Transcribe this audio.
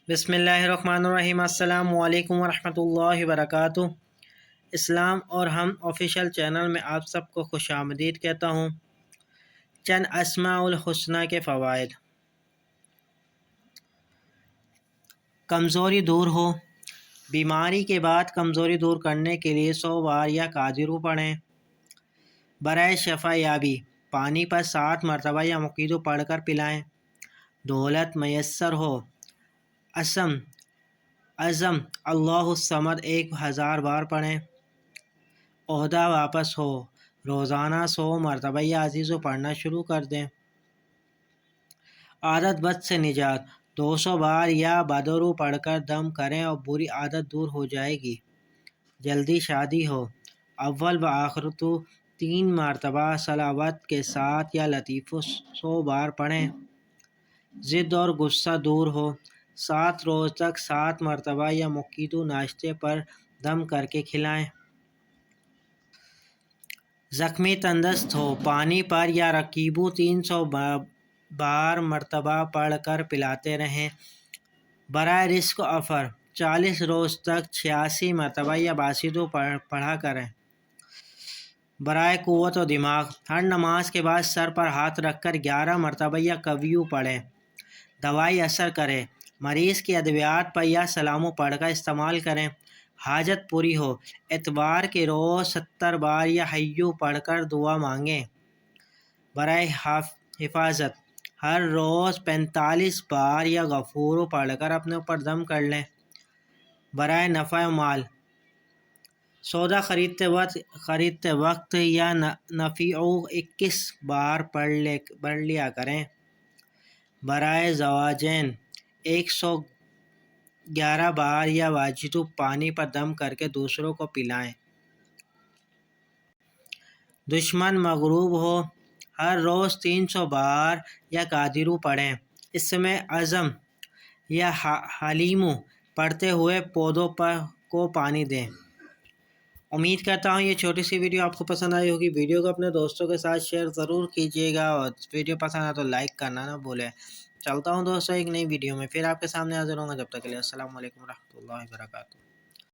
بسم اللہ الرحمن الرحیم۔ السلام علیکم ورحمۃ اللہ وبرکاتہ۔ اسلام اور ہم آفیشیل چینل میں آپ سب کو خوش آمدید کہتا ہوں۔ چند اسماء الحسنی کے فوائد۔ کمزوری دور ہو۔ بیماری کے بعد کمزوری دور کرنے کے لیے 100 بار یا قادرو پڑھیں۔ برائے شفا یابی پانی پر 7 مرتبہ یا مقیدو پڑھ کر پلائیں۔ دولت میسر ہو۔ عزم اللہ الصمد 1000 بار پڑھیں۔ عہدہ واپس ہو۔ روزانہ 100 مرتبہ یا عزیزو پڑھنا شروع کر دیں۔ عادت بد سے نجات 200 بار یا بدرو پڑھ کر دم کریں اور بری عادت دور ہو جائے گی۔ جلدی شادی ہو۔ اول و آخر تو 3 مرتبہ صلوات کے ساتھ یا لطیفہ 100 بار پڑھیں۔ ضد اور غصہ دور ہو۔ 7 روز تک 7 مرتبہ یا مقیدو ناشتے پر دم کر کے کھلائیں۔ زخمی تندرست ہو۔ پانی پر یا رقیبو 300 بار مرتبہ پڑھ کر پلاتے رہیں۔ برائے رزق و عفر 40 روز تک 86 مرتبہ یا باسطو پڑھا کریں۔ برائے قوت و دماغ ہر نماز کے بعد سر پر ہاتھ رکھ کر 11 مرتبہ یا قویو پڑھیں۔ دوائی اثر کرے۔ مریض کی ادویات پر یا سلامو پڑھ کر استعمال کریں۔ حاجت پوری ہو۔ اتوار کے روز 70 بار یا حیو پڑھ کر دعا مانگیں۔ برائے حفاظت ہر روز 45 بار یا غفورو پڑھ کر اپنے اوپر دم کر لیں۔ برائے نفع مال سودا خریدتے وقت یا نفیعو 21 بار پڑھ لیا کریں۔ برائے زواجین 111 بار یا واجدو پانی پر دم کر کے دوسروں کو پلائیں۔ دشمن مغلوب ہو ہر روز 300 بار یا قادرو پڑھیں۔ اس میں عزم یا حلیمو پڑھتے ہوئے پودوں کو پانی دیں۔ امید کرتا ہوں یہ چھوٹی سی ویڈیو آپ کو پسند آئی ہوگی۔ ویڈیو کو اپنے دوستوں کے ساتھ شیئر ضرور کیجیے گا اور ویڈیو پسند آئے تو لائک کرنا نہ بھولیں۔ چلتا ہوں دوستوں ایک نئی ویڈیو میں، پھر آپ کے سامنے حاضر ہوں گا۔ جب تک کے لیے السلام علیکم ورحمۃ اللہ وبرکاتہ۔